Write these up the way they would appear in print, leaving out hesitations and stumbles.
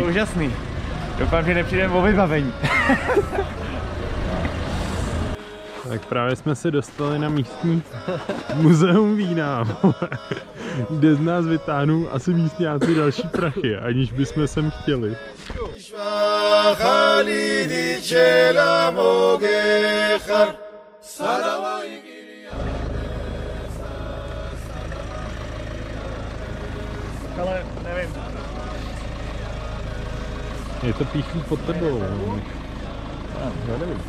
Úžasný. Doufám, že nepřijdeme o vybavení. Tak právě jsme se dostali na místní muzeum vína, kde z nás vytáhnou asi místňáci další prachy, aniž bychom sem chtěli. Ale nevím. Je to píchlý pod tebou. Já nevím.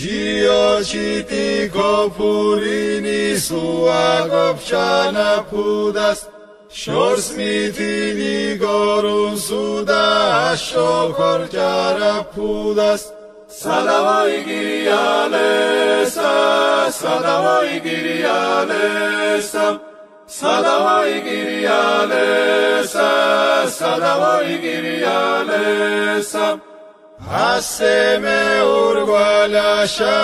Shiyoshiti kopurini suagopchana pudas Shorsmitini gorun suda shokhorjara pudas Sadavoy giriyalesa Sadavoy giriyalesa Sadavoy giriyalesa Sadavoy giriyalesa Haseme urgvalasha,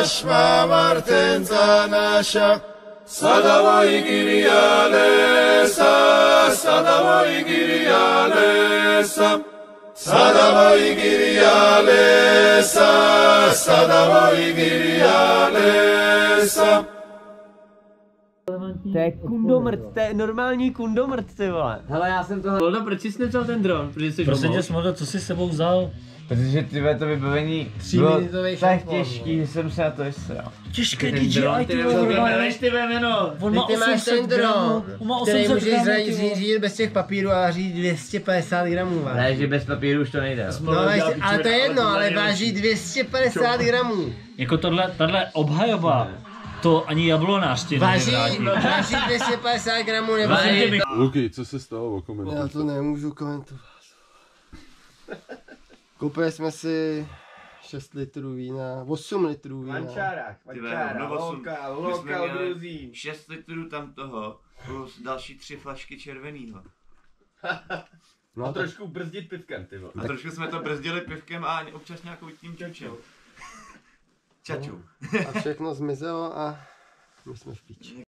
ashma martenzanasha, sadavoy giriyalesa, sadavoy giriyalesa, sadavoy giriyalesa, sadavoy giriyalesa. To je kundomrt, to je normální kundomrt, ty vole. Hele, já jsem tohle... Voldo, proč jsi nevzal ten dron? Prosím tě, Smoldo, co jsi s sebou vzal? Protože tyhle to vybavení bylo tak těžký, že jsem se na to vystřel. Těžké DJI, ty vole, Než ty jméno. on má 800 gramů, on má 800 gramů, řídit bez těch papírů a řídit 250 gramů. Ne, že bez papíru už to nejde. No, ale to je jedno, ale váží 250 gramů. Jako tahle obhajoba, to ani jablonář ti Váží nevrátí. 250 gramů nebo Luky, co se stalo o komentáři? Já to nemůžu komentovat. Koupili jsme si 6 litrů vína, 8 litrů vína. Vančára, lokal Gruzín. 6 litrů tam toho, plus další 3 flašky červenýho. No a trošku brzdit pivkem, ty vole. A trošku jsme to brzdili pivkem a občas nějakou tím čučem. Čačou. A všechno zmizelo a my jsme v píči.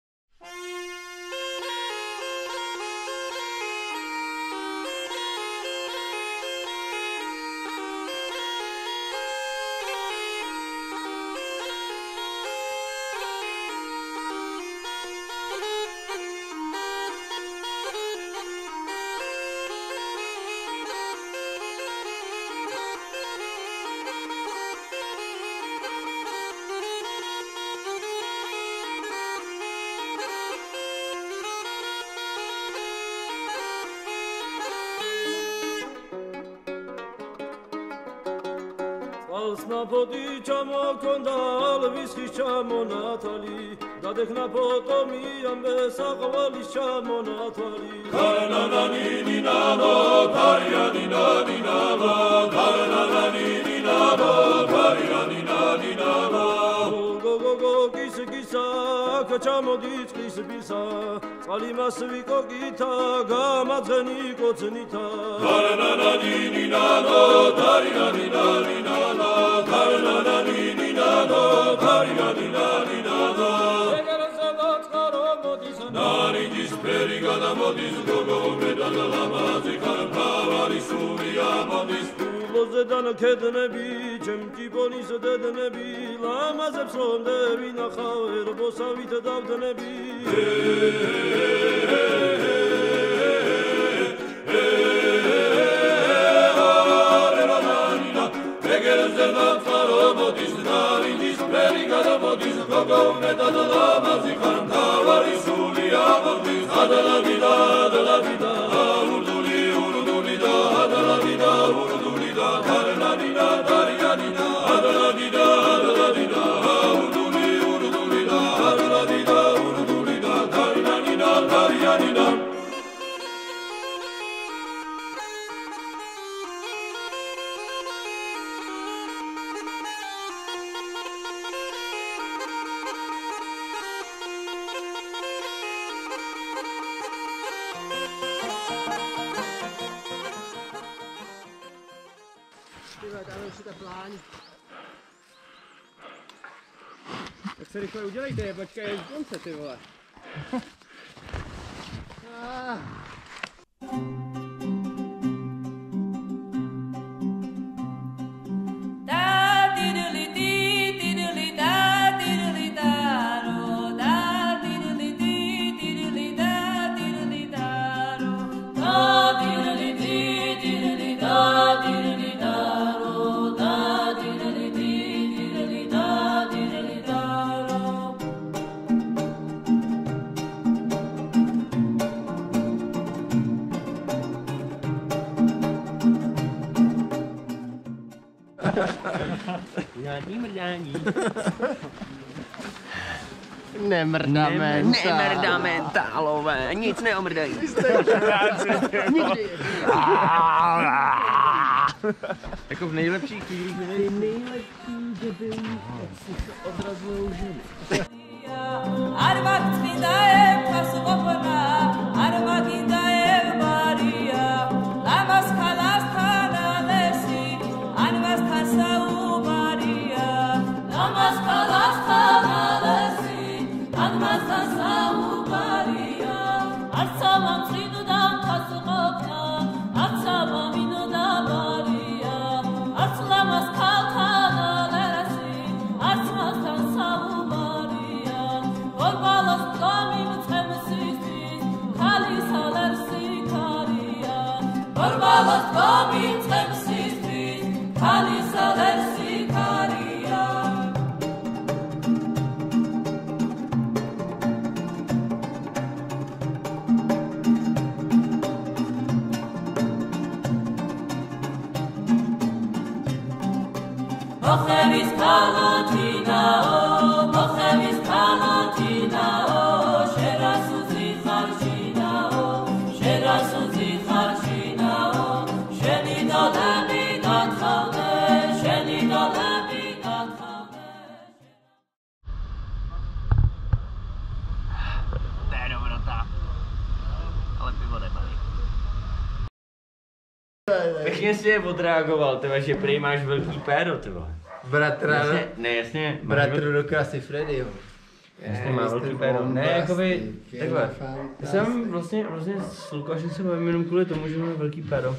Snapodi chamo kondal viski chamo natali dadekna potomi ambe sagwali chamo natali karna nani ni nano karya ni nani nano karna nani ni nano karya ni nani nano go go go kis kisa kachamo dit kis bisa tsali masviko gita gamadzeni kocnita karna nani ni nano karya ni nani nano karna nani ni nano karya ni nani nano nani disperiga da modis gogo medala lamazi karpavari suria modis Lozedan kednebi cemki ponis dednebi lamazeb sondebi nakhaver bosavit davdnebi Zedat farobodis nari disperiga da modis gogo medala lamazi karpavari suria modis adala vida urduli urduli da adala vida urduli da karna dina dariya dina adala vida urduli urduli da adala vida urduli da karna dina dariya dina Tak se rychle udělejte, jebačka je z konce, ty vole. Žádný mrdání. Nemrdáme. Nemrdáme tálové, nic neomrdají. Jako v nejlepších chvílích. Ty nejlepší debilní si to odrazují ženy. Pěkně si je odreagoval, tyhle, že prý máš velký péro, tyhle. Bratra, Jasně, ne, jasně. bratru do krásy Freddyho. Jasně má velký péro. Ne, jakoby, takhle. Já jsem vlastně s Lukášem se bavím jenom kvůli tomu, že má velký péro.